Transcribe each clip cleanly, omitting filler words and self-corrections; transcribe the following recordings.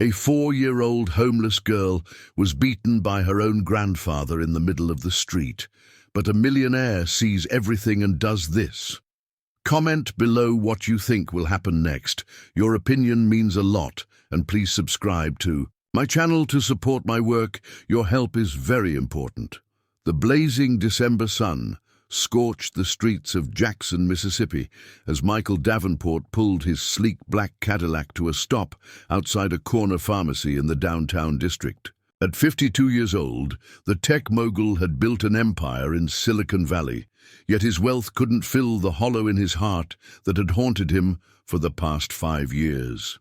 A 4-year-old homeless girl was beaten by her own grandfather in the middle of the street, but a millionaire sees everything and does this. Comment below what you think will happen next. Your opinion means a lot, and please subscribe to my channel to support my work. Your help is very important. The blazing December sun scorched the streets of Jackson, Mississippi, as Michael Davenport pulled his sleek black Cadillac to a stop outside a corner pharmacy in the downtown district. At 52 years old, the tech mogul had built an empire in Silicon Valley, yet his wealth couldn't fill the hollow in his heart that had haunted him for the past 5 years.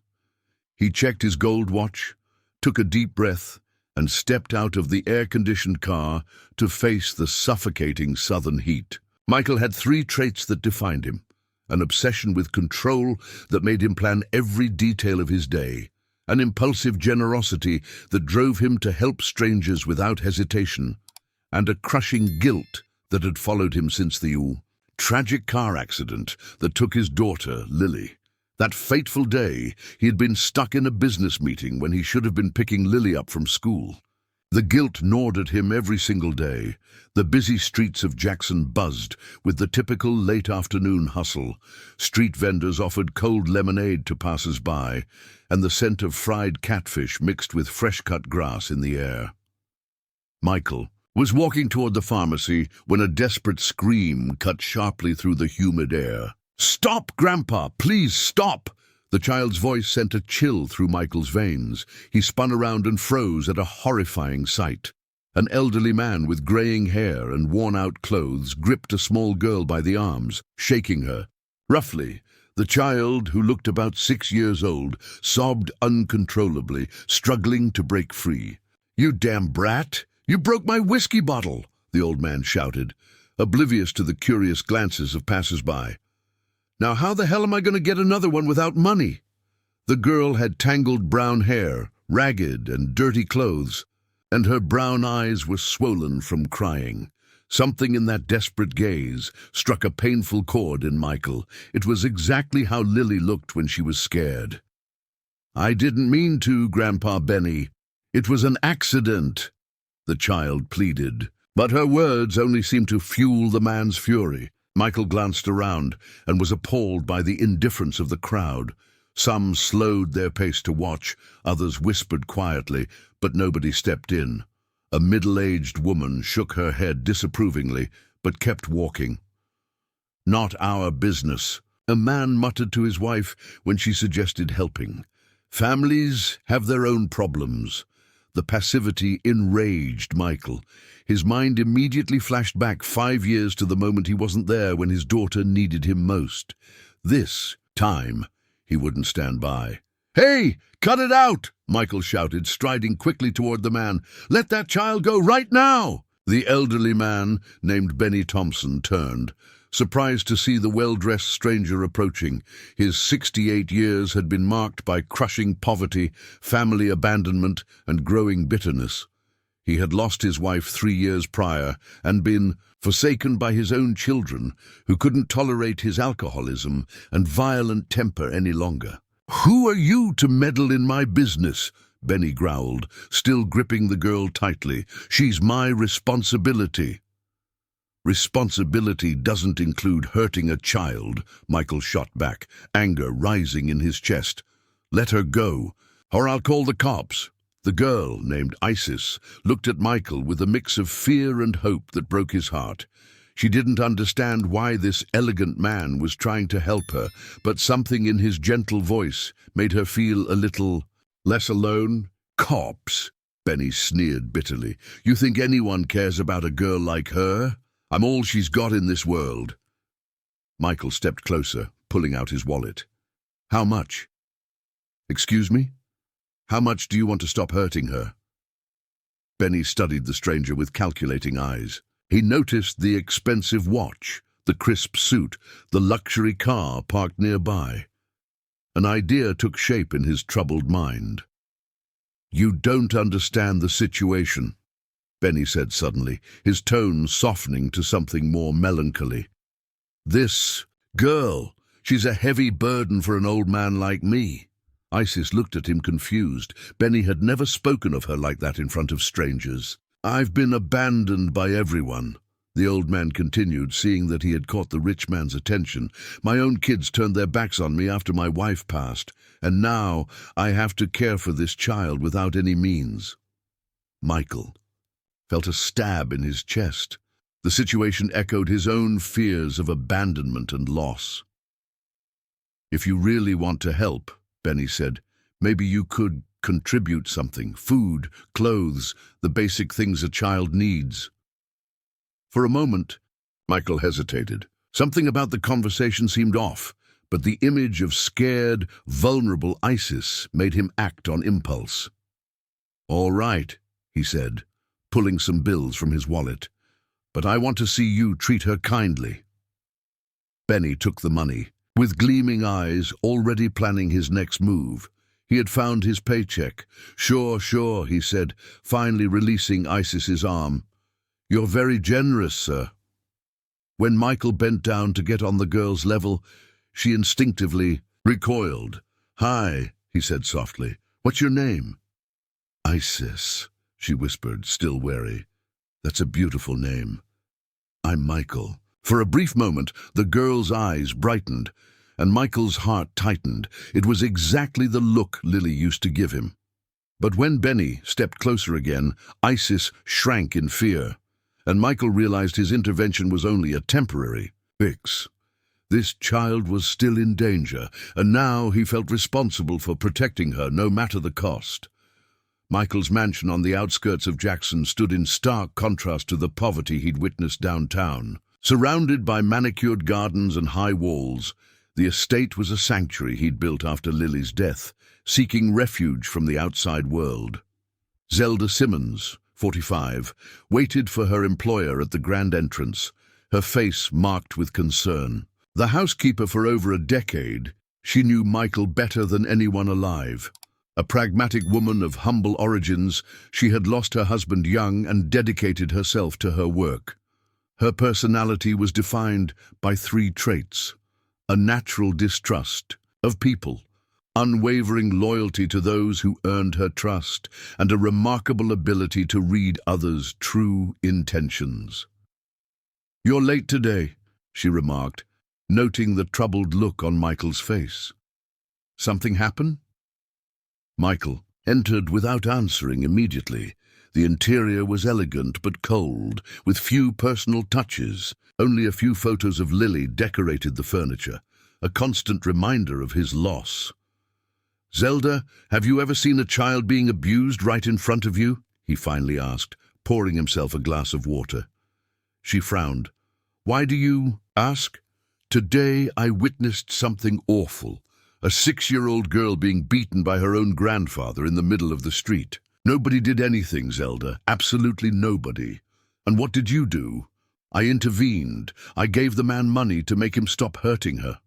He checked his gold watch, took a deep breath, and stepped out of the air-conditioned car to face the suffocating southern heat. Michael had 3 traits that defined him: an obsession with control that made him plan every detail of his day, an impulsive generosity that drove him to help strangers without hesitation, and a crushing guilt that had followed him since the tragic car accident that took his daughter, Lily. That fateful day, he had been stuck in a business meeting when he should have been picking Lily up from school. The guilt gnawed at him every single day. The busy streets of Jackson buzzed with the typical late afternoon hustle. Street vendors offered cold lemonade to passers-by, and the scent of fried catfish mixed with fresh-cut grass in the air. Michael was walking toward the pharmacy when a desperate scream cut sharply through the humid air. "Stop, Grandpa! Please stop!" The child's voice sent a chill through Michael's veins. He spun around and froze at a horrifying sight. An elderly man with graying hair and worn-out clothes gripped a small girl by the arms, shaking her. Roughly, the child, who looked about 6 years old, sobbed uncontrollably, struggling to break free. "You damn brat! You broke my whiskey bottle!" the old man shouted, oblivious to the curious glances of passers-by. "Now how the hell am I going to get another one without money?" The girl had tangled brown hair, ragged and dirty clothes, and her brown eyes were swollen from crying. Something in that desperate gaze struck a painful chord in Michael. It was exactly how Lily looked when she was scared. "I didn't mean to, Grandpa Benny. It was an accident," the child pleaded. But her words only seemed to fuel the man's fury. Michael glanced around and was appalled by the indifference of the crowd. Some slowed their pace to watch, others whispered quietly, but nobody stepped in. A middle-aged woman shook her head disapprovingly, but kept walking. "Not our business," a man muttered to his wife when she suggested helping. "Families have their own problems." The passivity enraged Michael. His mind immediately flashed back 5 years to the moment he wasn't there when his daughter needed him most. This time, he wouldn't stand by. "Hey, cut it out!" Michael shouted, striding quickly toward the man. "Let that child go right now!" The elderly man, named Benny Thompson, turned, surprised to see the well-dressed stranger approaching. His 68 years had been marked by crushing poverty, family abandonment, and growing bitterness. He had lost his wife 3 years prior and been forsaken by his own children, who couldn't tolerate his alcoholism and violent temper any longer. "Who are you to meddle in my business?" Benny growled, still gripping the girl tightly. "She's my responsibility." "Responsibility doesn't include hurting a child," Michael shot back, anger rising in his chest. "Let her go, or I'll call the cops." The girl, named Isis, looked at Michael with a mix of fear and hope that broke his heart. She didn't understand why this elegant man was trying to help her, but something in his gentle voice made her feel a little less alone. "Cops?" Benny sneered bitterly. "You think anyone cares about a girl like her? I'm all she's got in this world." Michael stepped closer, pulling out his wallet. "How much?" "Excuse me? How much do you want to stop hurting her?" Benny studied the stranger with calculating eyes. He noticed the expensive watch, the crisp suit, the luxury car parked nearby. An idea took shape in his troubled mind. "You don't understand the situation," Benny said suddenly, his tone softening to something more melancholy. "This girl, she's a heavy burden for an old man like me. Isis looked at him confused. Benny had never spoken of her like that in front of strangers. "I've been abandoned by everyone," the old man continued, seeing that he had caught the rich man's attention. "My own kids turned their backs on me after my wife passed, and now I have to care for this child without any means." Michael felt a stab in his chest. The situation echoed his own fears of abandonment and loss. "If you really want to help," Benny said, "maybe you could contribute something. Food, clothes, the basic things a child needs." For a moment, Michael hesitated. Something about the conversation seemed off, but the image of scared, vulnerable Isis made him act on impulse. "All right," he said, pulling some bills from his wallet, "but I want to see you treat her kindly." Benny took the money, with gleaming eyes, already planning his next move. He had found his paycheck. Sure, he said, finally releasing Isis's arm. "You're very generous, sir." When Michael bent down to get on the girl's level, she instinctively recoiled. "Hi," he said softly. "What's your name?" "Isis," she whispered, still wary. "That's a beautiful name." "I'm Michael." For a brief moment, the girl's eyes brightened, and Michael's heart tightened. It was exactly the look Lily used to give him. But when Benny stepped closer again, Isis shrank in fear, and Michael realized his intervention was only a temporary fix. This child was still in danger, and now he felt responsible for protecting her, no matter the cost. Michael's mansion on the outskirts of Jackson stood in stark contrast to the poverty he'd witnessed downtown. Surrounded by manicured gardens and high walls, the estate was a sanctuary he'd built after Lily's death, seeking refuge from the outside world. Zelda Simmons, 45, waited for her employer at the grand entrance, her face marked with concern. The housekeeper for over a decade, she knew Michael better than anyone alive. A pragmatic woman of humble origins, she had lost her husband young and dedicated herself to her work. Her personality was defined by three traits: a natural distrust of people, unwavering loyalty to those who earned her trust, and a remarkable ability to read others' true intentions. "You're late today," she remarked, noting the troubled look on Michael's face. "Something happen?" Michael entered without answering immediately. The interior was elegant but cold, with few personal touches. Only a few photos of Lily decorated the furniture, a constant reminder of his loss. "Zelda, have you ever seen a child being abused right in front of you?" he finally asked, pouring himself a glass of water. She frowned. "Why do you ask?" "Today I witnessed something awful. A 6-year-old girl being beaten by her own grandfather in the middle of the street. Nobody did anything, Zelda. Absolutely nobody. And what did you do?" "I intervened. I gave the man money to make him stop hurting her."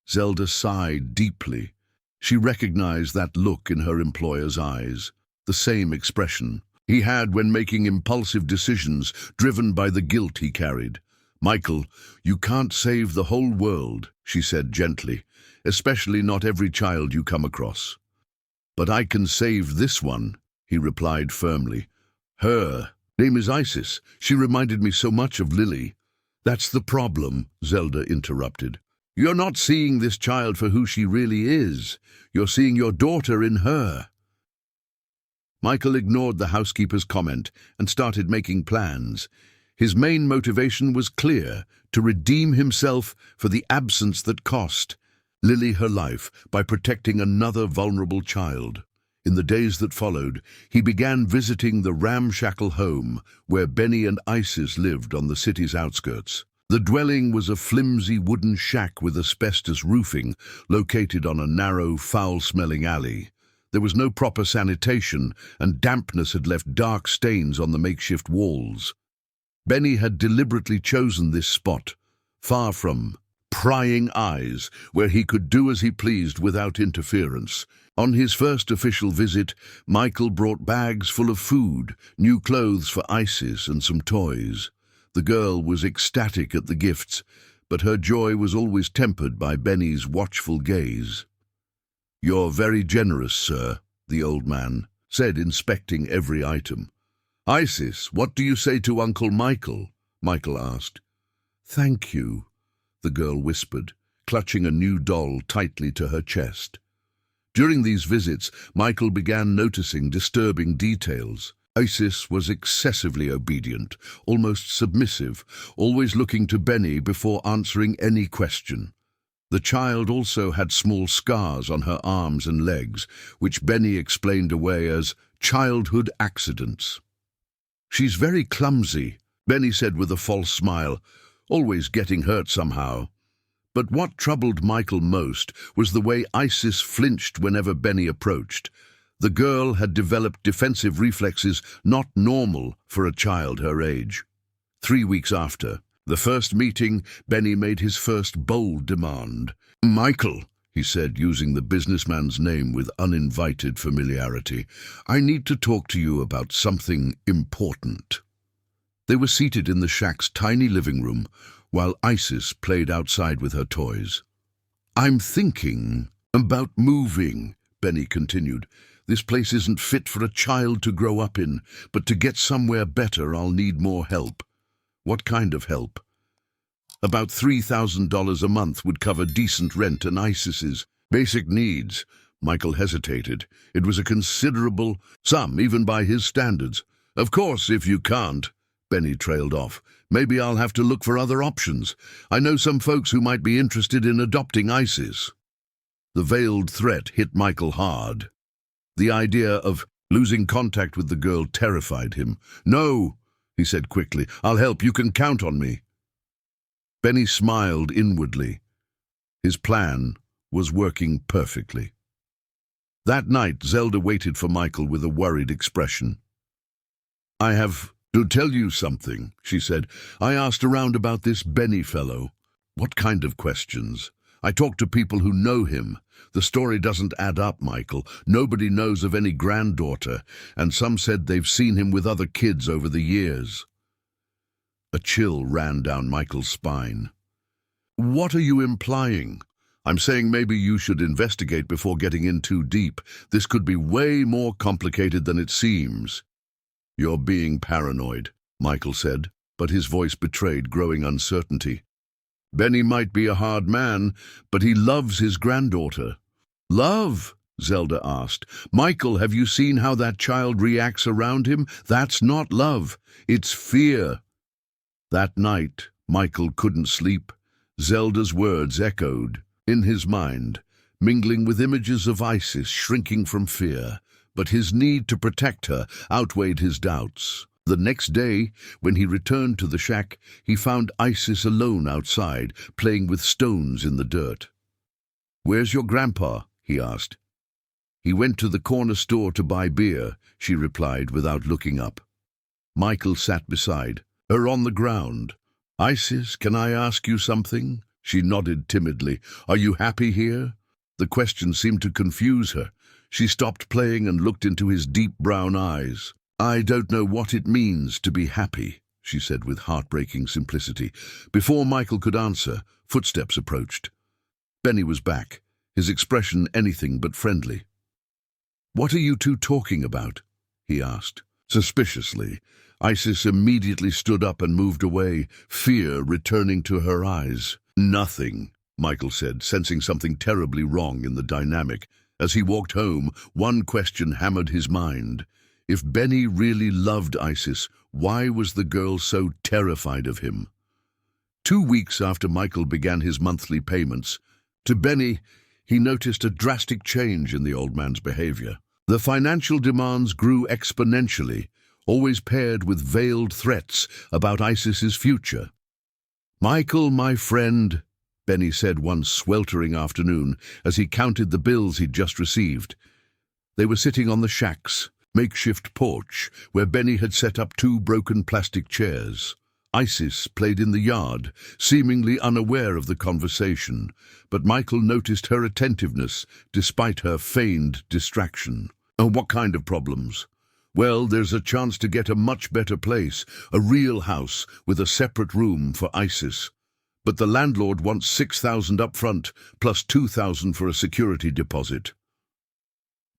Zelda sighed deeply. She recognized that look in her employer's eyes, the same expression he had when making impulsive decisions driven by the guilt he carried. "Michael, you can't save the whole world," she said gently, "especially not every child you come across." "But I can save this one," he replied firmly. "Her name is Isis. She reminded me so much of Lily." "That's the problem," Zelda interrupted. "You're not seeing this child for who she really is. You're seeing your daughter in her." Michael ignored the housekeeper's comment and started making plans. His main motivation was clear: to redeem himself for the absence that cost Lily her life by protecting another vulnerable child. In the days that followed, he began visiting the ramshackle home where Benny and Isis lived on the city's outskirts. The dwelling was a flimsy wooden shack with asbestos roofing, located on a narrow, foul-smelling alley. There was no proper sanitation, and dampness had left dark stains on the makeshift walls. Benny had deliberately chosen this spot, far from prying eyes, where he could do as he pleased without interference. On his first official visit, Michael brought bags full of food, new clothes for Isis, and some toys. The girl was ecstatic at the gifts, but her joy was always tempered by Benny's watchful gaze. "You're very generous, sir," the old man said, inspecting every item. "Isis, what do you say to Uncle Michael?" Michael asked. "Thank you," the girl whispered, clutching a new doll tightly to her chest. During these visits, Michael began noticing disturbing details. Isis was excessively obedient, almost submissive, always looking to Benny before answering any question. The child also had small scars on her arms and legs, which Benny explained away as childhood accidents. "She's very clumsy," Benny said with a false smile, "always getting hurt somehow." But what troubled Michael most was the way Isis flinched whenever Benny approached. The girl had developed defensive reflexes not normal for a child her age. 3 weeks after the first meeting, Benny made his first bold demand. "Michael," he said, using the businessman's name with uninvited familiarity, "I need to talk to you about something important." They were seated in the shack's tiny living room, while Isis played outside with her toys. "I'm thinking about moving," Benny continued. "This place isn't fit for a child to grow up in, but to get somewhere better I'll need more help." "What kind of help?" "About $3,000 a month would cover decent rent and Isis's basic needs." Michael hesitated. It was a considerable sum, even by his standards. "Of course, if you can't," Benny trailed off, "maybe I'll have to look for other options. I know some folks who might be interested in adopting Isis." The veiled threat hit Michael hard. The idea of losing contact with the girl terrified him. "No," he said quickly, "I'll help. You can count on me." Benny smiled inwardly. His plan was working perfectly. That night, Zelda waited for Michael with a worried expression. "I have to tell you something," she said. "I asked around about this Benny fellow." "What kind of questions?" "I talked to people who know him. The story doesn't add up, Michael. Nobody knows of any granddaughter, and some said they've seen him with other kids over the years." A chill ran down Michael's spine. "What are you implying?" "I'm saying maybe you should investigate before getting in too deep. This could be way more complicated than it seems." "You're being paranoid," Michael said, but his voice betrayed growing uncertainty. "Benny might be a hard man, but he loves his granddaughter." "Love?" Zelda asked. "Michael, have you seen how that child reacts around him? That's not love. It's fear." That night, Michael couldn't sleep. Zelda's words echoed in his mind, mingling with images of Isis shrinking from fear. But his need to protect her outweighed his doubts. The next day, when he returned to the shack, he found Isis alone outside, playing with stones in the dirt. "Where's your grandpa?" he asked. "He went to the corner store to buy beer," she replied without looking up. Michael sat beside her on the ground. "Isis, can I ask you something?" She nodded timidly. "Are you happy here?" The question seemed to confuse her. She stopped playing and looked into his deep brown eyes. "I don't know what it means to be happy," she said with heartbreaking simplicity. Before Michael could answer, footsteps approached. Benny was back, his expression anything but friendly. "What are you two talking about?" he asked. Suspiciously, Isis immediately stood up and moved away, fear returning to her eyes. "Nothing," Michael said, sensing something terribly wrong in the dynamic. As he walked home, one question hammered his mind. If Benny really loved Isis, why was the girl so terrified of him? 2 weeks after Michael began his monthly payments, to Benny, he noticed a drastic change in the old man's behavior. The financial demands grew exponentially, always paired with veiled threats about Isis's future. "Michael, my friend," Benny said one sweltering afternoon as he counted the bills he'd just received. They were sitting on the shack's makeshift porch, where Benny had set up 2 broken plastic chairs. Isis played in the yard, seemingly unaware of the conversation, but Michael noticed her attentiveness despite her feigned distraction. "Oh, what kind of problems?" "Well, there's a chance to get a much better place, a real house with a separate room for Isis. But the landlord wants $6,000 up front, plus $2,000 for a security deposit."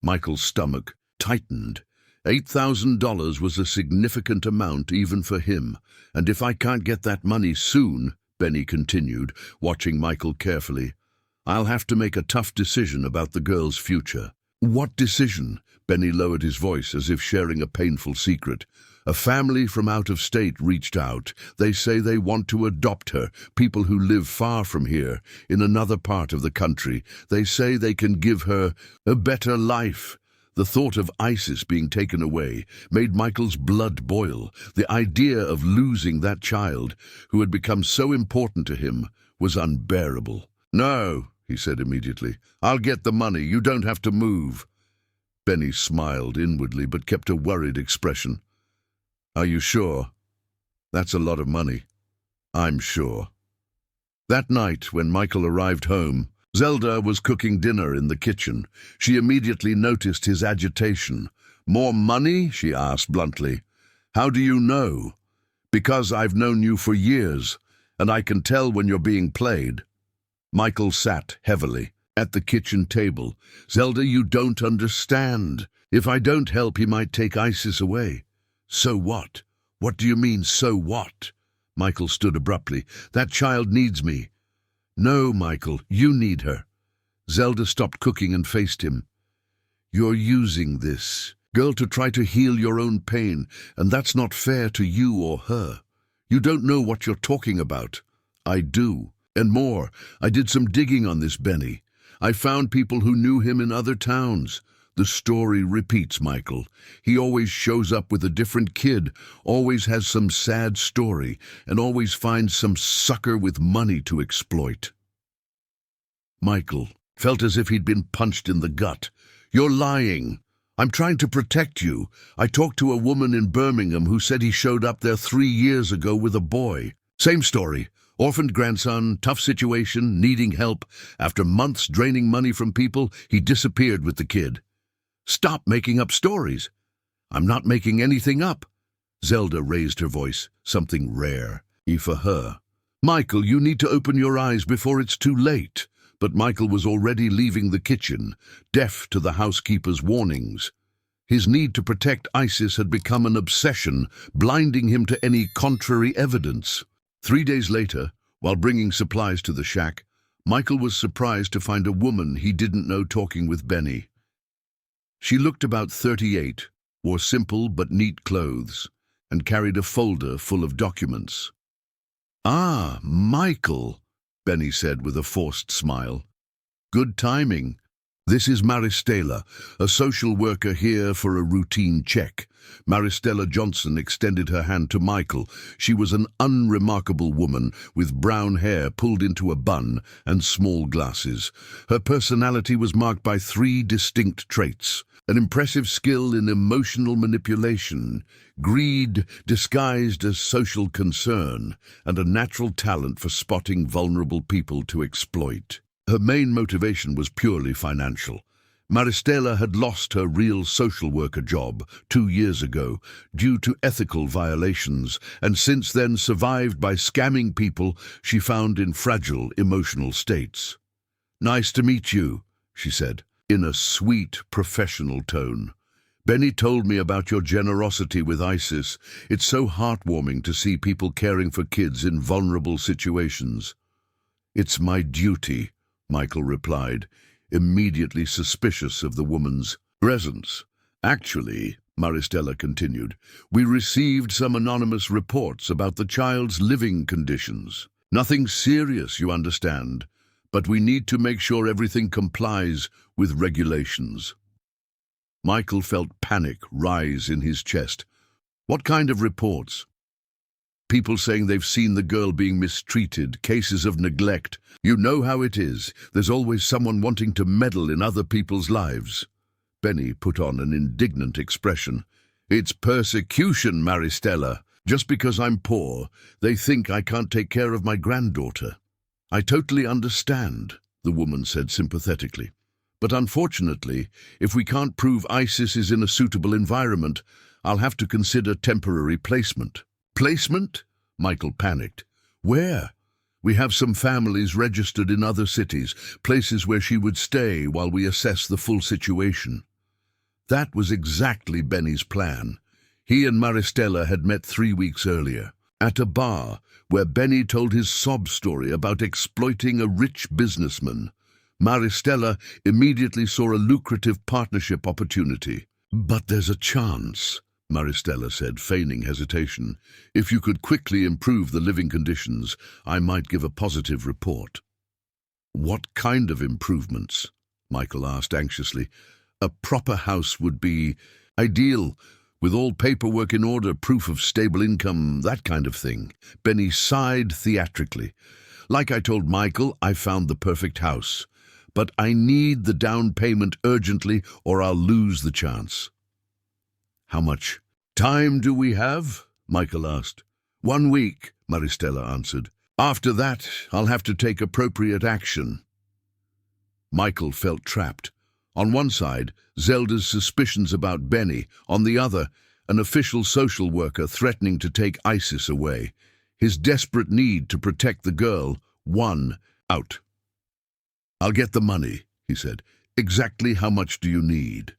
Michael's stomach tightened. $8,000 was a significant amount even for him, and if I can't get that money soon, Benny continued, watching Michael carefully, I'll have to make a tough decision about the girl's future. What decision? Benny lowered his voice as if sharing a painful secret. A family from out of state reached out. They say they want to adopt her, people who live far from here, in another part of the country. They say they can give her a better life. The thought of Isis being taken away made Michael's blood boil. The idea of losing that child, who had become so important to him, was unbearable. No, he said immediately. I'll get the money. You don't have to move. Benny smiled inwardly but kept a worried expression. Are you sure? That's a lot of money. I'm sure. That night, when Michael arrived home, Zelda was cooking dinner in the kitchen. She immediately noticed his agitation. More money? She asked bluntly. How do you know? Because I've known you for years, and I can tell when you're being played. Michael sat heavily at the kitchen table. Zelda, you don't understand. If I don't help, he might take Isis away. So what? What do you mean, so what? Michael stood abruptly. That child needs me. No, Michael, you need her. Zelda stopped cooking and faced him. You're using this girl to try to heal your own pain, and that's not fair to you or her. You don't know what you're talking about. I do. And more, I did some digging on this Benny. I found people who knew him in other towns. The story repeats, Michael. He always shows up with a different kid, always has some sad story, and always finds some sucker with money to exploit. Michael felt as if he'd been punched in the gut. You're lying. I'm trying to protect you. I talked to a woman in Birmingham who said he showed up there 3 years ago with a boy. Same story. Orphaned grandson, tough situation, needing help. After months draining money from people, he disappeared with the kid. Stop making up stories. I'm not making anything up. Zelda raised her voice, something rare, for her. Michael, you need to open your eyes before it's too late. But Michael was already leaving the kitchen, deaf to the housekeeper's warnings. His need to protect Isis had become an obsession, blinding him to any contrary evidence. 3 days later, while bringing supplies to the shack, Michael was surprised to find a woman he didn't know talking with Benny. She looked about 38, wore simple but neat clothes, and carried a folder full of documents. Ah, Michael, Benny said with a forced smile. Good timing. This is Maristela, a social worker here for a routine check. Maristela Johnson extended her hand to Michael. She was an unremarkable woman with brown hair pulled into a bun and small glasses. Her personality was marked by 3 distinct traits: an impressive skill in emotional manipulation, greed disguised as social concern, and a natural talent for spotting vulnerable people to exploit. Her main motivation was purely financial. Maristela had lost her real social worker job 2 years ago due to ethical violations, and since then survived by scamming people she found in fragile emotional states. Nice to meet you, she said, in a sweet, professional tone. Benny told me about your generosity with Isis. It's so heartwarming to see people caring for kids in vulnerable situations. It's my duty, Michael replied, immediately suspicious of the woman's presence. Actually, Maristela continued, we received some anonymous reports about the child's living conditions. Nothing serious, you understand, but we need to make sure everything complies with regulations. Michael felt panic rise in his chest. What kind of reports? People saying they've seen the girl being mistreated, cases of neglect. You know how it is. There's always someone wanting to meddle in other people's lives. Benny put on an indignant expression. It's persecution, Maristela. Just because I'm poor, they think I can't take care of my granddaughter. I totally understand, the woman said sympathetically. But unfortunately, if we can't prove Isis is in a suitable environment, I'll have to consider temporary placement. Placement? Michael panicked. Where? We have some families registered in other cities, places where she would stay while we assess the full situation. That was exactly Benny's plan. He and Maristella had met 3 weeks earlier, at a bar where Benny told his sob story about exploiting a rich businessman. Maristella immediately saw a lucrative partnership opportunity. "But there's a chance," Maristella said, feigning hesitation. "If you could quickly improve the living conditions, I might give a positive report." "What kind of improvements?" Michael asked anxiously. "A proper house would be ideal, with all paperwork in order, proof of stable income, that kind of thing." Benny sighed theatrically. "Like I told Michael, I found the perfect house. But I need the down payment urgently or I'll lose the chance." "How much time do we have?" Michael asked. "1 week," Maristella answered. "After that, I'll have to take appropriate action." Michael felt trapped. On one side, Zelda's suspicions about Benny. On the other, an official social worker threatening to take Isis away. His desperate need to protect the girl won out. "I'll get the money," he said. "Exactly how much do you need?"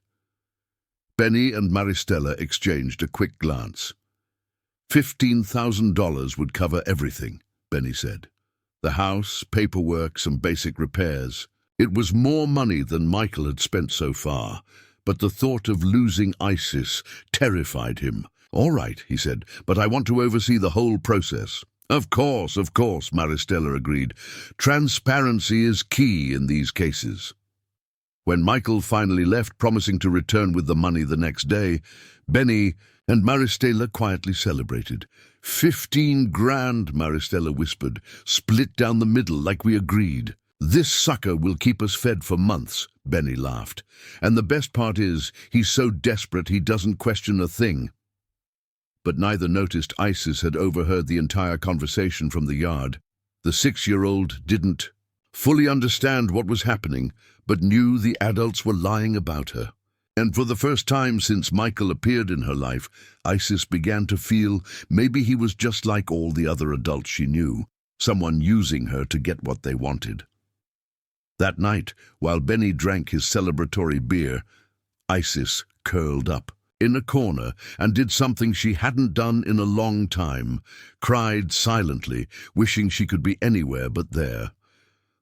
Benny and Maristella exchanged a quick glance. $15,000 would cover everything, Benny said. The house, paperwork, some basic repairs. It was more money than Michael had spent so far, but the thought of losing Isis terrified him. "All right," he said, "but I want to oversee the whole process." Of course, Maristella agreed. "Transparency is key in these cases." When Michael finally left, promising to return with the money the next day, Benny and Maristella quietly celebrated. 15 grand, Maristella whispered, "split down the middle like we agreed." "This sucker will keep us fed for months," Benny laughed. "And the best part is, he's so desperate he doesn't question a thing." But neither noticed Isis had overheard the entire conversation from the yard. The 6-year-old didn't fully understand what was happening, but knew the adults were lying about her. And for the first time since Michael appeared in her life, Isis began to feel maybe he was just like all the other adults she knew, someone using her to get what they wanted. That night, while Benny drank his celebratory beer, Isis curled up in a corner and did something she hadn't done in a long time, cried silently, wishing she could be anywhere but there.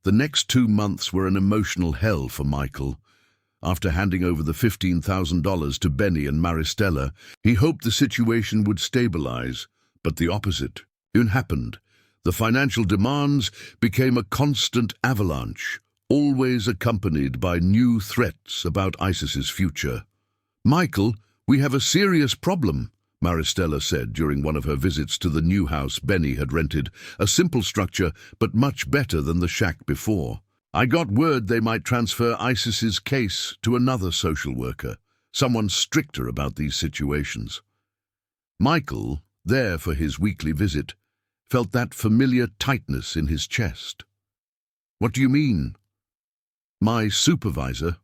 The next 2 months were an emotional hell for Michael. After handing over the $15,000 to Benny and Maristella, he hoped the situation would stabilize, but the opposite happened. The financial demands became a constant avalanche, always accompanied by new threats about Isis's future. "Michael, we have a serious problem," Maristella said during one of her visits to the new house Benny had rented, a simple structure but much better than the shack before. "I got word they might transfer Isis's case to another social worker, someone stricter about these situations." Michael, there for his weekly visit, felt that familiar tightness in his chest. "What do you mean?" "My supervisor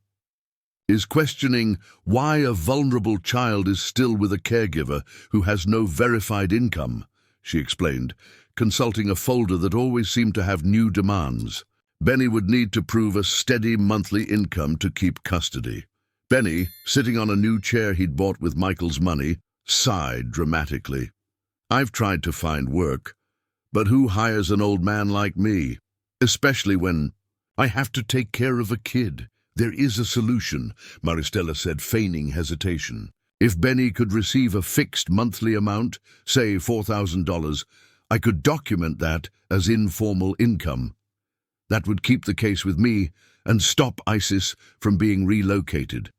is questioning why a vulnerable child is still with a caregiver who has no verified income," she explained, consulting a folder that always seemed to have new demands. Benny would need to prove a steady monthly income to keep custody. Benny, sitting on a new chair he'd bought with Michael's money, sighed dramatically. "I've tried to find work, but who hires an old man like me? Especially when I have to take care of a kid." "There is a solution," Maristella said, feigning hesitation. "If Benny could receive a fixed monthly amount, say $4,000, I could document that as informal income. That would keep the case with me and stop Isis from being relocated."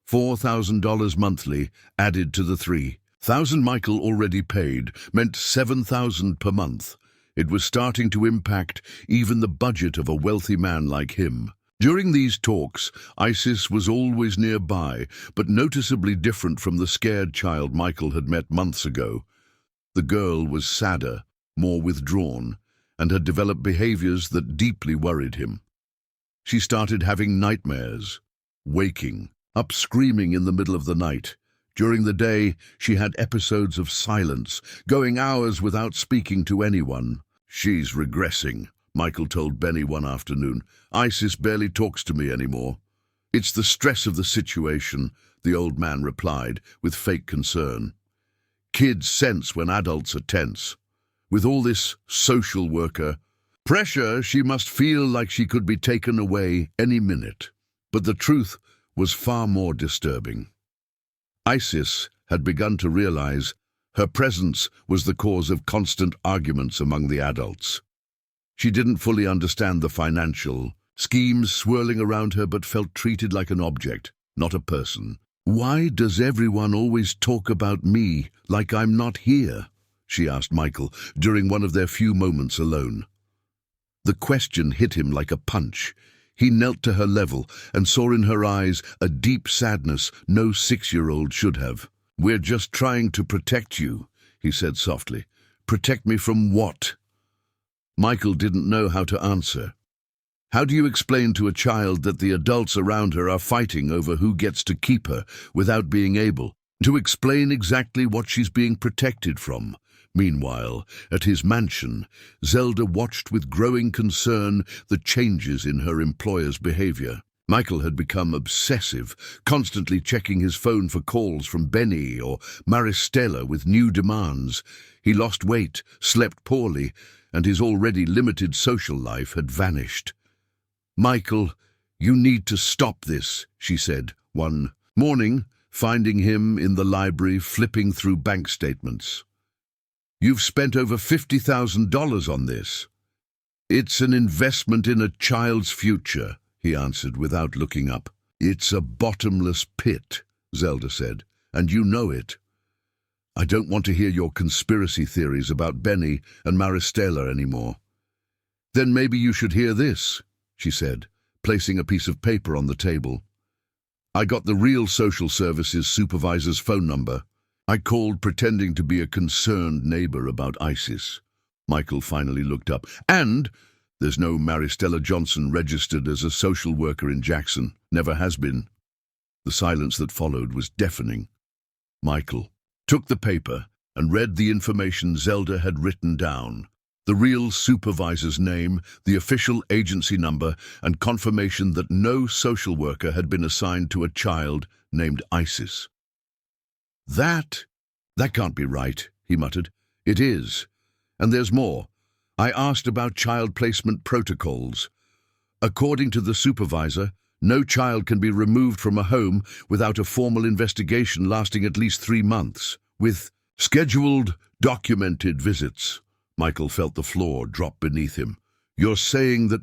$4,000 monthly, added to the $3,000 Michael already paid, meant $7,000 per month. It was starting to impact even the budget of a wealthy man like him. During these talks, Isis was always nearby, but noticeably different from the scared child Michael had met months ago. The girl was sadder, more withdrawn, and had developed behaviors that deeply worried him. She started having nightmares, waking up screaming in the middle of the night. During the day, she had episodes of silence, going hours without speaking to anyone. "She's regressing," Michael told Benny one afternoon. "Isis barely talks to me anymore. It's the stress of the situation, the old man replied, with fake concern. Kids sense when adults are tense. With all this social worker pressure, she must feel like she could be taken away any minute. But the truth was far more disturbing. Isis had begun to realize her presence was the cause of constant arguments among the adults. She didn't fully understand the financial schemes swirling around her, but felt treated like an object, not a person. Why does everyone always talk about me like I'm not here? She asked Michael during one of their few moments alone. The question hit him like a punch. He knelt to her level and saw in her eyes a deep sadness no 6-year-old should have. We're just trying to protect you, he said softly. Protect me from what? Michael didn't know how to answer. How do you explain to a child that the adults around her are fighting over who gets to keep her without being able to explain exactly what she's being protected from? Meanwhile, at his mansion, Zelda watched with growing concern the changes in her employer's behavior. Michael had become obsessive, constantly checking his phone for calls from Benny or Maristella with new demands. He lost weight, slept poorly, and his already limited social life had vanished. Michael, you need to stop this, she said one morning, finding him in the library flipping through bank statements. You've spent over $50,000 on this. It's an investment in a child's future, he answered without looking up. It's a bottomless pit, Zelda said, and you know it. I don't want to hear your conspiracy theories about Benny and Maristella anymore. Then maybe you should hear this, she said, placing a piece of paper on the table. I got the real social services supervisor's phone number. I called pretending to be a concerned neighbor about ISIS. Michael finally looked up. And there's no Maristella Johnson registered as a social worker in Jackson. Never has been. The silence that followed was deafening. Michael took the paper and read the information Zelda had written down. The real supervisor's name, the official agency number, and confirmation that no social worker had been assigned to a child named Isis. That can't be right, he muttered. It is. And there's more. I asked about child placement protocols. According to the supervisor, no child can be removed from a home without a formal investigation lasting at least 3 months, with scheduled, documented visits. Michael felt the floor drop beneath him. You're saying that...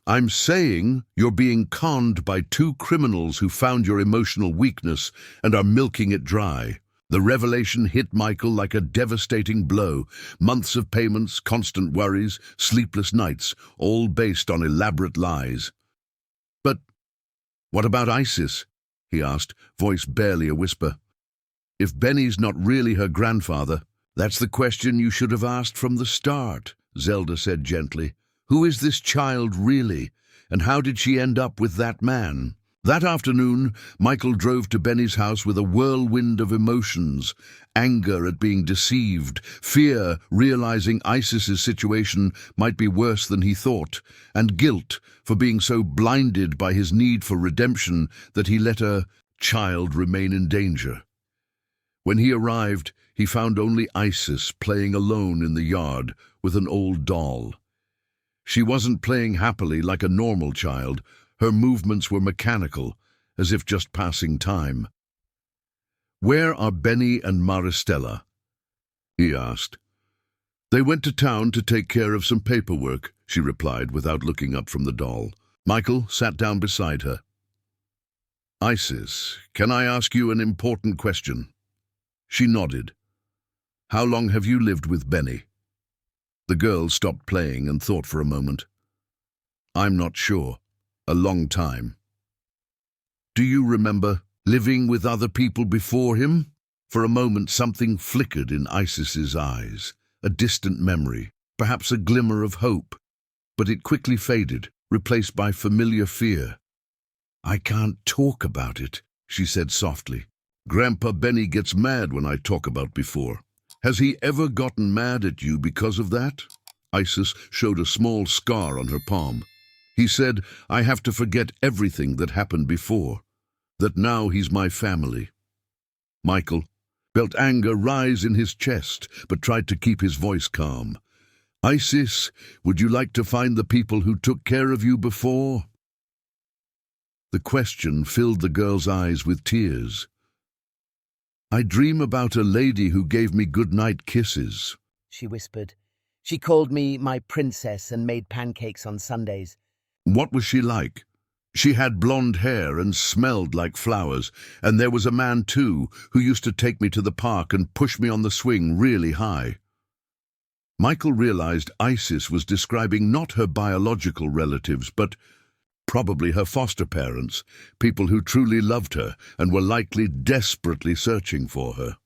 I'm saying you're being conned by 2 criminals who found your emotional weakness and are milking it dry. The revelation hit Michael like a devastating blow. Months of payments, constant worries, sleepless nights, all based on elaborate lies. But what about Isis? He asked, voice barely a whisper. If Benny's not really her grandfather, that's the question you should have asked from the start, Zelda said gently. Who is this child really, and how did she end up with that man? That afternoon, Michael drove to Benny's house with a whirlwind of emotions. Anger at being deceived, fear realizing Isis's situation might be worse than he thought, and guilt for being so blinded by his need for redemption that he let a child remain in danger. When he arrived, he found only Isis playing alone in the yard with an old doll. She wasn't playing happily like a normal child. Her movements were mechanical, as if just passing time. Where are Benny and Maristella? He asked. They went to town to take care of some paperwork, she replied without looking up from the doll. Michael sat down beside her. Isis, can I ask you an important question? She nodded. How long have you lived with Benny? The girl stopped playing and thought for a moment. I'm not sure. A long time. Do you remember living with other people before him? For a moment something flickered in Isis's eyes, a distant memory, perhaps a glimmer of hope, but it quickly faded, replaced by familiar fear. I can't talk about it, she said softly. Grandpa Benny gets mad when I talk about before. Has he ever gotten mad at you because of that? Isis showed a small scar on her palm. He said, I have to forget everything that happened before. that now he's my family. Michael felt anger rise in his chest, but tried to keep his voice calm. Isis, would you like to find the people who took care of you before? The question filled the girl's eyes with tears. I dream about a lady who gave me goodnight kisses, she whispered. She called me my princess and made pancakes on Sundays. What was she like? She had blonde hair and smelled like flowers, and there was a man too who used to take me to the park and push me on the swing really high. Michael realized Isis was describing not her biological relatives, but probably her foster parents, people who truly loved her and were likely desperately searching for her.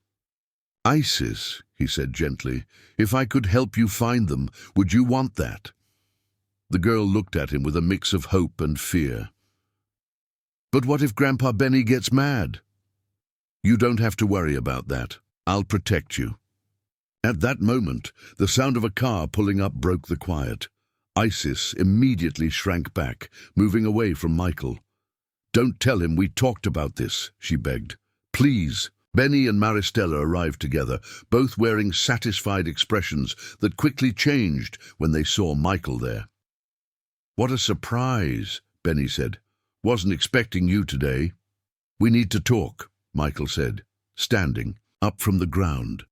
Isis, he said gently, if I could help you find them, would you want that? The girl looked at him with a mix of hope and fear. But what if Grandpa Benny gets mad? You don't have to worry about that. I'll protect you. At that moment, the sound of a car pulling up broke the quiet. Isis immediately shrank back, moving away from Michael. Don't tell him we talked about this, she begged. Please. Benny and Maristella arrived together, both wearing satisfied expressions that quickly changed when they saw Michael there. What a surprise, Benny said. Wasn't expecting you today. We need to talk, Michael said, standing up from the ground.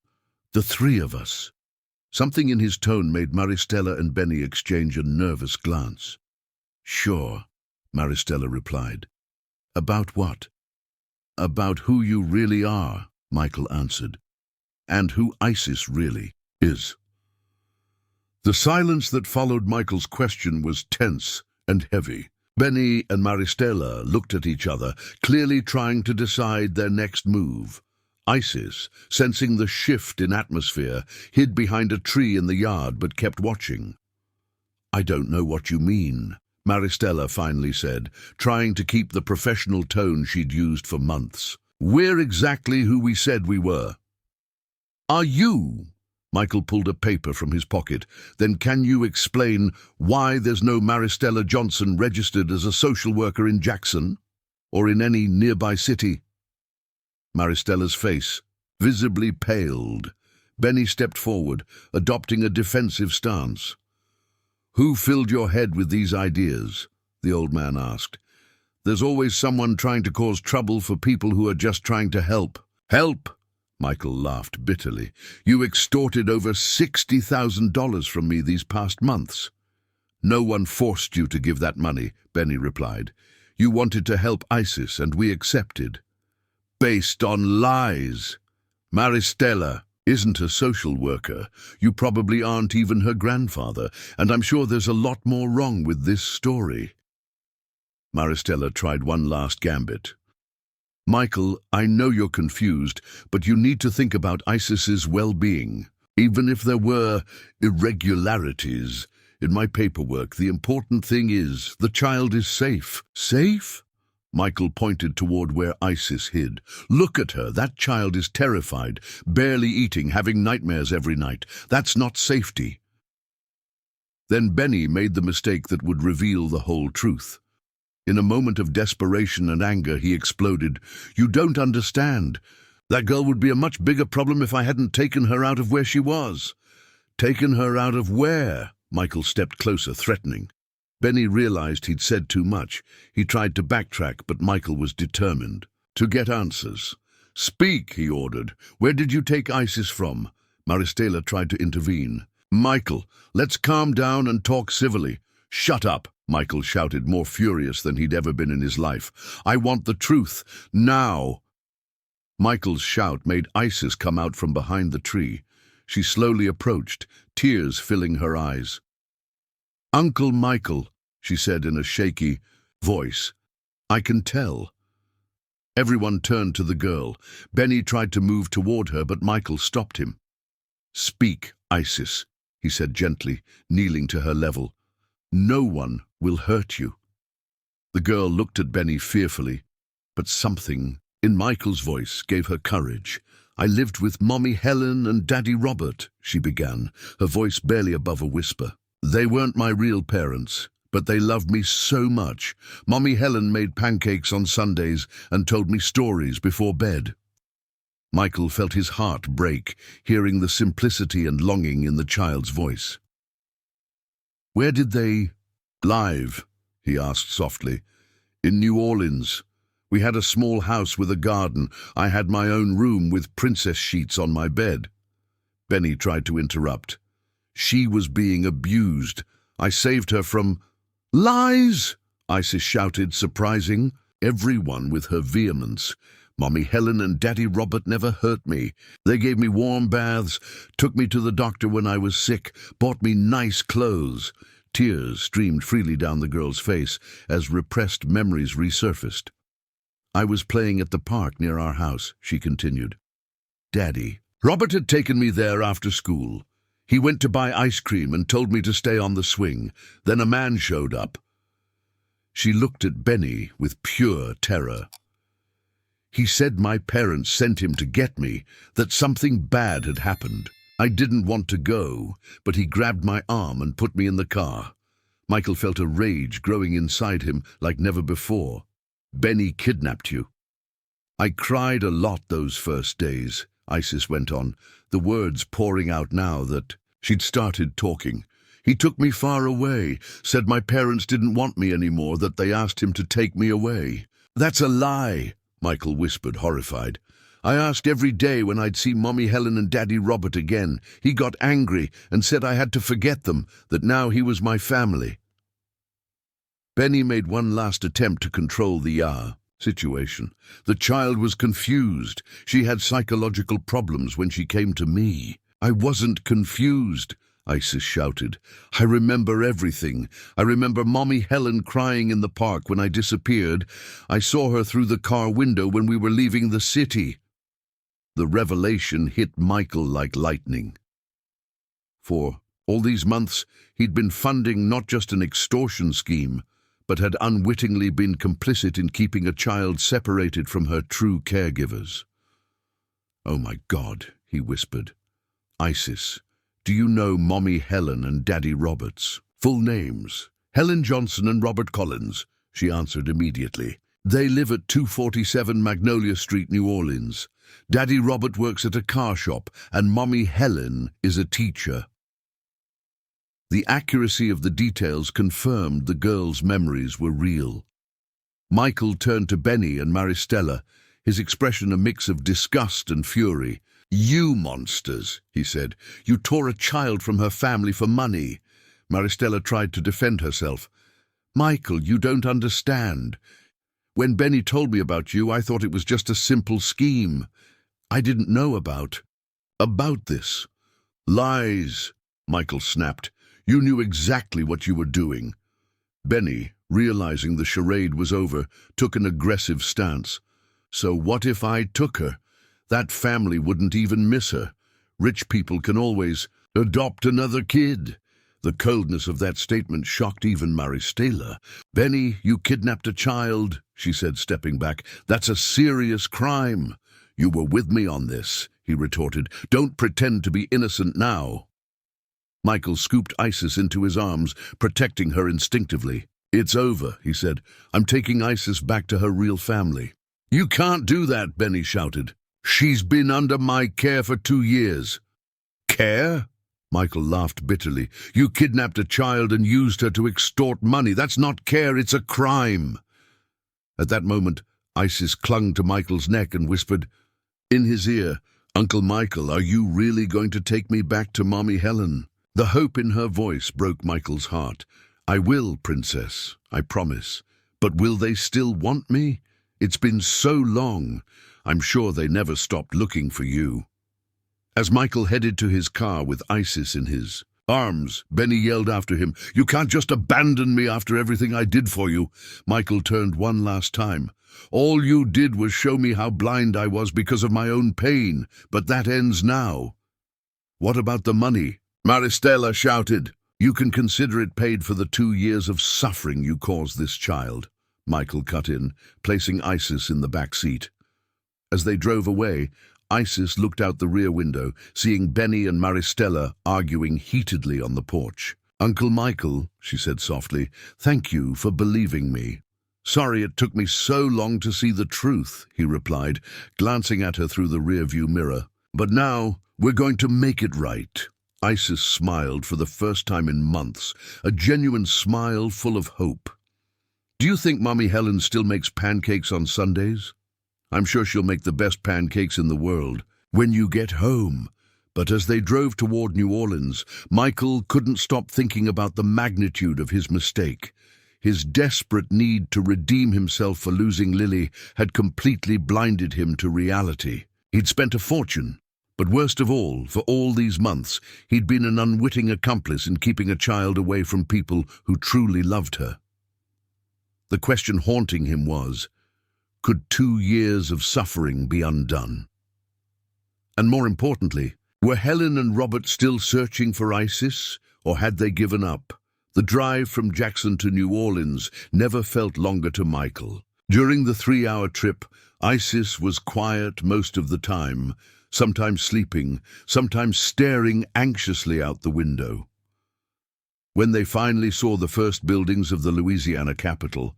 The three of us. Something in his tone made Maristella and Benny exchange a nervous glance. Sure, Maristella replied. About what? About who you really are, Michael answered, and who Isis really is. The silence that followed Michael's question was tense and heavy. Benny and Maristella looked at each other, clearly trying to decide their next move. Isis, sensing the shift in atmosphere, hid behind a tree in the yard but kept watching. I don't know what you mean, Maristella finally said, trying to keep the professional tone she'd used for months. We're exactly who we said we were. Are you? Michael pulled a paper from his pocket. Then can you explain why there's no Maristella Johnson registered as a social worker in Jackson or in any nearby city? Maristella's face visibly paled. Benny stepped forward, adopting a defensive stance. Who filled your head with these ideas? The old man asked. There's always someone trying to cause trouble for people who are just trying to help. Help? Michael laughed bitterly. You extorted over $60,000 from me these past months. No one forced you to give that money, Benny replied. You wanted to help Isis, and we accepted. Based on lies. Maristella isn't a social worker. You probably aren't even her grandfather, and I'm sure there's a lot more wrong with this story. Maristella tried one last gambit. Michael, I know you're confused, but you need to think about Isis's well-being. Even if there were irregularities in my paperwork, the important thing is the child is safe. Safe? Michael pointed toward where Isis hid. Look at her. That child is terrified, barely eating, having nightmares every night. That's not safety. Then Benny made the mistake that would reveal the whole truth. In a moment of desperation and anger, he exploded. You don't understand. That girl would be a much bigger problem if I hadn't taken her out of where she was. Taken her out of where? Michael stepped closer, threatening. Benny realized he'd said too much. He tried to backtrack, but Michael was determined to get answers. Speak, he ordered. Where did you take Isis from? Maristella tried to intervene. Michael, let's calm down and talk civilly. Shut up, Michael shouted, more furious than he'd ever been in his life. I want the truth, now. Michael's shout made Isis come out from behind the tree. She slowly approached, tears filling her eyes. Uncle Michael, she said in a shaky voice. I can tell. Everyone turned to the girl. Benny tried to move toward her, but Michael stopped him. Speak, Isis, he said gently, kneeling to her level. No one will hurt you. The girl looked at Benny fearfully, but something in Michael's voice gave her courage. I lived with Mommy Helen and Daddy Robert, she began, her voice barely above a whisper. They weren't my real parents, But they loved me so much. Mommy Helen made pancakes on Sundays and told me stories before bed. Michael felt his heart break, hearing the simplicity and longing in the child's voice. "Where did they live?" he asked softly. "In New Orleans. We had a small house with a garden. I had my own room with princess sheets on my bed." Benny tried to interrupt. "She was being abused. I saved her from—" "Lies!" Isis shouted, surprising everyone with her vehemence. "Mommy Helen and Daddy Robert never hurt me. They gave me warm baths, took me to the doctor when I was sick, bought me nice clothes." Tears streamed freely down the girl's face as repressed memories resurfaced. "I was playing at the park near our house," she continued. "Daddy. Robert had taken me there after school. He went to buy ice cream and told me to stay on the swing. Then a man showed up." She looked at Benny with pure terror. "He said my parents sent him to get me, that something bad had happened. I didn't want to go, but he grabbed my arm and put me in the car." Michael felt a rage growing inside him like never before. "Benny kidnapped you." "I cried a lot those first days," Isis went on, the words pouring out now that she'd started talking. "He took me far away, said my parents didn't want me anymore, that they asked him to take me away." "That's a lie," Michael whispered, horrified. "I asked every day when I'd see Mommy Helen and Daddy Robert again. He got angry and said I had to forget them, that now he was my family." Benny made one last attempt to control the situation. "The child was confused. She had psychological problems when she came to me." "I wasn't confused," Isis shouted. "I remember everything. I remember Mommy Helen crying in the park when I disappeared. I saw her through the car window when we were leaving the city." The revelation hit Michael like lightning. For all these months, he'd been funding not just an extortion scheme, but had unwittingly been complicit in keeping a child separated from her true caregivers. "Oh my God," he whispered. "Isis, do you know Mommy Helen and Daddy Robert's full names?" "Helen Johnson and Robert Collins," she answered immediately. "They live at 247 Magnolia Street, New Orleans. Daddy Robert works at a car shop, and Mommy Helen is a teacher." The accuracy of the details confirmed the girl's memories were real. Michael turned to Benny and Maristella, his expression a mix of disgust and fury. "You monsters," he said. "You tore a child from her family for money." Maristella tried to defend herself. "Michael, you don't understand. When Benny told me about you, I thought it was just a simple scheme. I didn't know about this." "Lies," Michael snapped. "You knew exactly what you were doing." Benny, realizing the charade was over, took an aggressive stance. "So what if I took her? That family wouldn't even miss her. Rich people can always adopt another kid." The coldness of that statement shocked even Maristella. "Benny, you kidnapped a child," she said, stepping back. "That's a serious crime." "You were with me on this," he retorted. "Don't pretend to be innocent now." Michael scooped Isis into his arms, protecting her instinctively. "It's over," he said. "I'm taking Isis back to her real family." "You can't do that," Benny shouted. "She's been under my care for 2 years." "Care?" Michael laughed bitterly. "You kidnapped a child and used her to extort money. That's not care, it's a crime." At that moment, Isis clung to Michael's neck and whispered in his ear, "Uncle Michael, are you really going to take me back to Mommy Helen?" The hope in her voice broke Michael's heart. "I will, Princess, I promise. But will they still want me? It's been so long. I'm sure they never stopped looking for you." As Michael headed to his car with Isis in his arms, Benny yelled after him, "You can't just abandon me after everything I did for you." Michael turned one last time. "All you did was show me how blind I was because of my own pain, but that ends now." "What about the money?" Maristella shouted. "You can consider it paid for the 2 years of suffering you caused this child," Michael cut in, placing Isis in the back seat. As they drove away, Isis looked out the rear window, seeing Benny and Maristella arguing heatedly on the porch. "Uncle Michael," she said softly, "thank you for believing me." "Sorry it took me so long to see the truth," he replied, glancing at her through the rearview mirror. "But now we're going to make it right." Isis smiled for the first time in months, a genuine smile full of hope. "Do you think Mommy Helen still makes pancakes on Sundays? I'm sure she'll make the best pancakes in the world when you get home." But as they drove toward New Orleans, Michael couldn't stop thinking about the magnitude of his mistake. His desperate need to redeem himself for losing Lily had completely blinded him to reality. He'd spent a fortune, but worst of all, for all these months, he'd been an unwitting accomplice in keeping a child away from people who truly loved her. The question haunting him was, could 2 years of suffering be undone? And more importantly, were Helen and Robert still searching for Isis, or had they given up? The drive from Jackson to New Orleans never felt longer to Michael. During the 3-hour trip, Isis was quiet most of the time, sometimes sleeping, sometimes staring anxiously out the window. When they finally saw the first buildings of the Louisiana capital,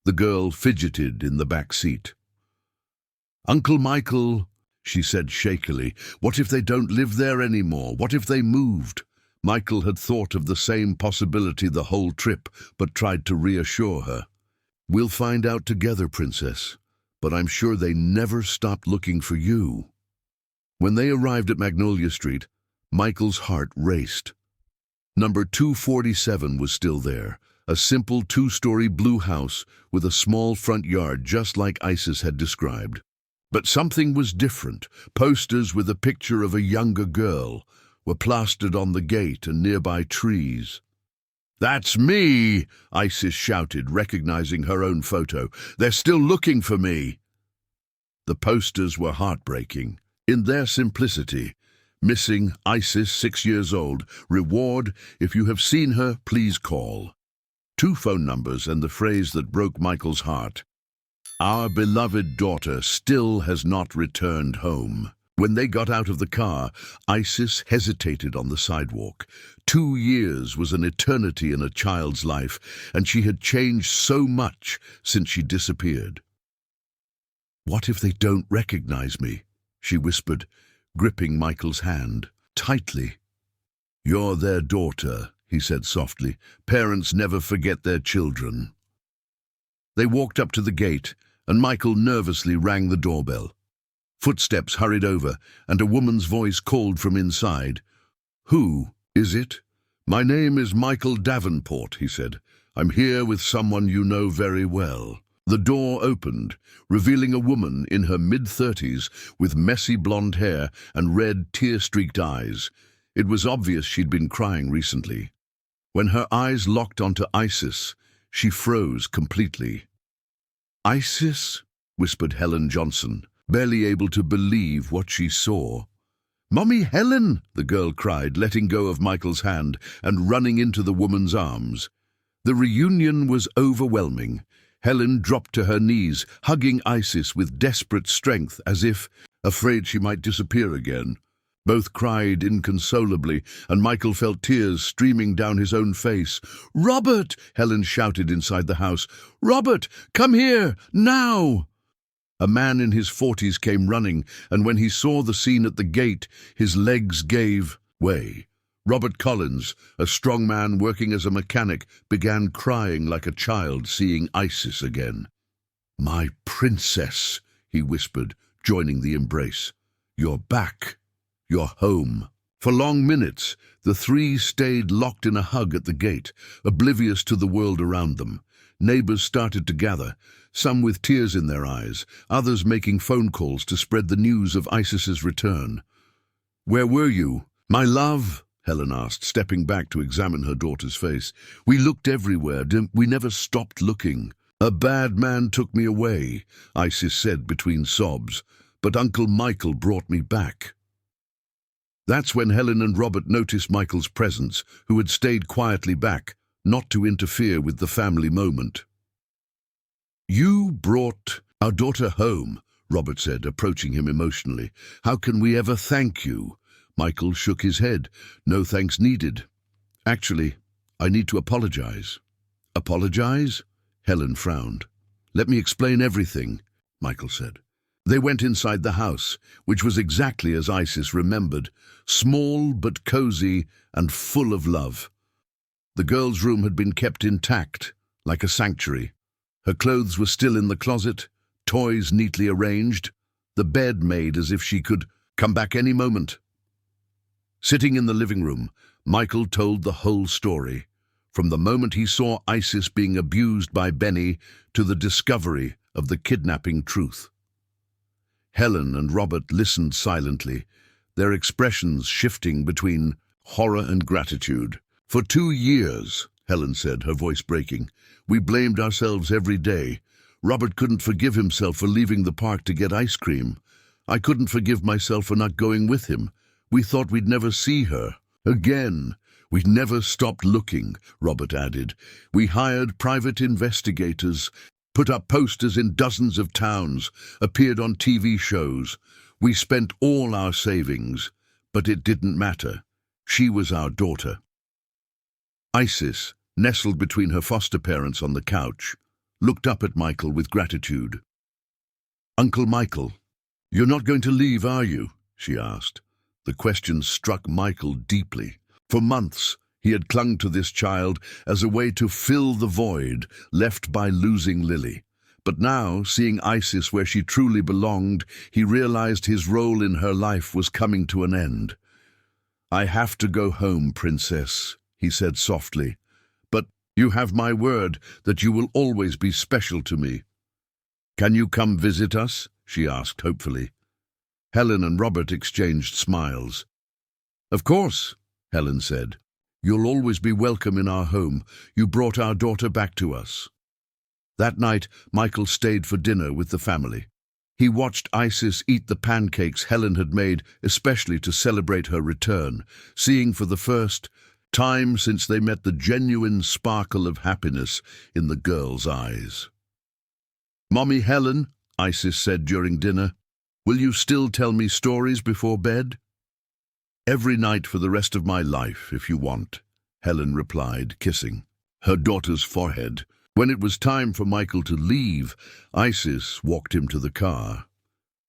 the girl fidgeted in the back seat. "Uncle Michael," she said shakily, "what if they don't live there anymore? What if they moved?" Michael had thought of the same possibility the whole trip, but tried to reassure her. "We'll find out together, Princess, but I'm sure they never stopped looking for you." When they arrived at Magnolia Street, Michael's heart raced. Number 247 was still there, a simple 2-story blue house with a small front yard just like Isis had described. But something was different. Posters with a picture of a younger girl were plastered on the gate and nearby trees. "That's me!" Isis shouted, recognizing her own photo. "They're still looking for me!" The posters were heartbreaking. In their simplicity, missing Isis, 6 years old. Reward, if you have seen her, please call. 2 phone numbers and the phrase that broke Michael's heart. "Our beloved daughter still has not returned home." When they got out of the car, Isis hesitated on the sidewalk. 2 years was an eternity in a child's life, and she had changed so much since she disappeared. "What if they don't recognize me?" she whispered, gripping Michael's hand tightly. "You're their daughter," he said softly. "Parents never forget their children." They walked up to the gate, and Michael nervously rang the doorbell. Footsteps hurried over, and a woman's voice called from inside. "Who is it?" "My name is Michael Davenport," he said. "I'm here with someone you know very well." The door opened, revealing a woman in her mid-30s with messy blonde hair and red, tear-streaked eyes. It was obvious she'd been crying recently. When her eyes locked onto Isis, she froze completely. "Isis?" whispered Helen Johnson, barely able to believe what she saw. "Mommy Helen!" the girl cried, letting go of Michael's hand and running into the woman's arms. The reunion was overwhelming. Helen dropped to her knees, hugging Isis with desperate strength, as if afraid she might disappear again. Both cried inconsolably, and Michael felt tears streaming down his own face. "Robert!" Helen shouted inside the house. "Robert, come here, now!" A man in his 40s came running, and when he saw the scene at the gate, his legs gave way. Robert Collins, a strong man working as a mechanic, began crying like a child seeing Isis again. "My princess," he whispered, joining the embrace. "You're back. You're home." For long minutes, the three stayed locked in a hug at the gate, oblivious to the world around them. Neighbors started to gather, some with tears in their eyes, others making phone calls to spread the news of Isis's return. "Where were you, my love?" Helen asked, stepping back to examine her daughter's face. "We looked everywhere. We never stopped looking." "A bad man took me away," Isis said between sobs, "but Uncle Michael brought me back." That's when Helen and Robert noticed Michael's presence, who had stayed quietly back, not to interfere with the family moment. "You brought our daughter home," Robert said, approaching him emotionally. "How can we ever thank you?" Michael shook his head. "No thanks needed. Actually, I need to apologize. Apologize? Helen frowned. Let me explain everything, Michael said. They went inside the house, which was exactly as Isis remembered, small but cozy and full of love. The girl's room had been kept intact, like a sanctuary. Her clothes were still in the closet, toys neatly arranged, the bed made as if she could come back any moment. Sitting in the living room, Michael told the whole story, from the moment he saw Isis being abused by Benny to the discovery of the kidnapping truth. Helen and Robert listened silently, their expressions shifting between horror and gratitude. For 2 years, Helen said, her voice breaking, we blamed ourselves every day. Robert couldn't forgive himself for leaving the park to get ice cream. I couldn't forgive myself for not going with him. We thought we'd never see her again. We never stopped looking, Robert added. We hired private investigators, put up posters in dozens of towns, appeared on TV shows. We spent all our savings, but it didn't matter. She was our daughter. Isis, nestled between her foster parents on the couch, looked up at Michael with gratitude. Uncle Michael, you're not going to leave, are you? She asked. The question struck Michael deeply. For months, he had clung to this child as a way to fill the void left by losing Lily. But now, seeing Isis where she truly belonged, he realized his role in her life was coming to an end. I have to go home, Princess, he said softly. But you have my word that you will always be special to me. Can you come visit us? She asked hopefully. Helen and Robert exchanged smiles. Of course, Helen said. You'll always be welcome in our home. You brought our daughter back to us. That night, Michael stayed for dinner with the family. He watched Isis eat the pancakes Helen had made, especially to celebrate her return, seeing for the first time since they met the genuine sparkle of happiness in the girl's eyes. Mommy Helen, Isis said during dinner, will you still tell me stories before bed? Every night for the rest of my life, if you want, Helen replied, kissing her daughter's forehead. When it was time for Michael to leave, Isis walked him to the car.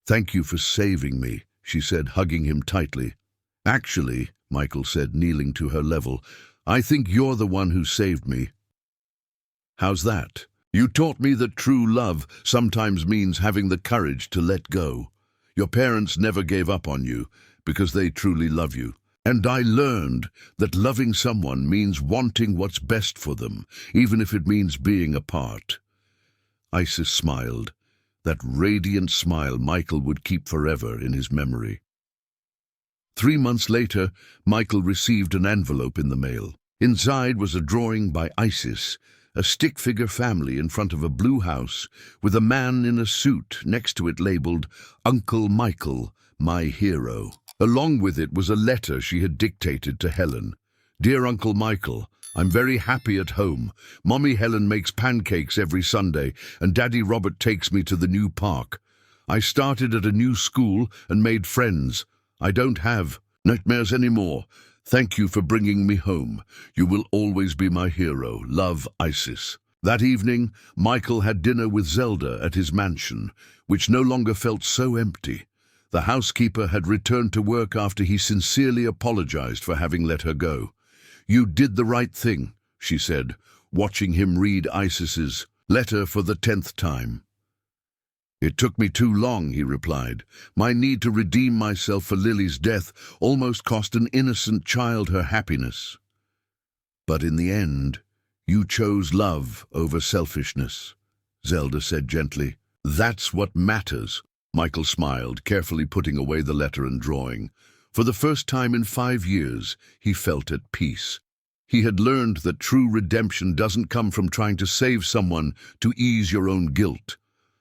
Thank you for saving me, she said, hugging him tightly. Actually, Michael said, kneeling to her level, I think you're the one who saved me. How's that? You taught me that true love sometimes means having the courage to let go. Your parents never gave up on you because they truly love you. And I learned that loving someone means wanting what's best for them, even if it means being apart. Isis smiled, that radiant smile Michael would keep forever in his memory. 3 months later, Michael received an envelope in the mail. Inside was a drawing by Isis, a stick-figure family in front of a blue house, with a man in a suit next to it labeled, Uncle Michael, my hero. Along with it was a letter she had dictated to Helen. Dear Uncle Michael, I'm very happy at home. Mommy Helen makes pancakes every Sunday, and Daddy Robert takes me to the new park. I started at a new school and made friends. I don't have nightmares anymore. Thank you for bringing me home. You will always be my hero. Love, Isis. That evening, Michael had dinner with Zelda at his mansion, which no longer felt so empty. The housekeeper had returned to work after he sincerely apologized for having let her go. You did the right thing, she said, watching him read Isis's letter for the 10th time. It took me too long, he replied. My need to redeem myself for Lily's death almost cost an innocent child her happiness. But in the end, you chose love over selfishness, Zelda said gently. That's what matters. Michael smiled, carefully putting away the letter and drawing. For the first time in 5 years, he felt at peace. He had learned that true redemption doesn't come from trying to save someone to ease your own guilt,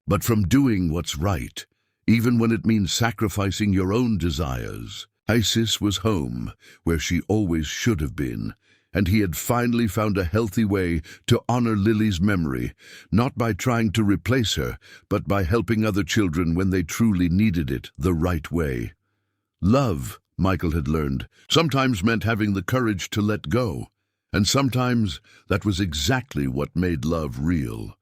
but from doing what's right, even when it means sacrificing your own desires. Isis was home, where she always should have been, and he had finally found a healthy way to honor Lily's memory, not by trying to replace her, but by helping other children when they truly needed it the right way. Love, Michael had learned, sometimes meant having the courage to let go, And sometimes that was exactly what made love real.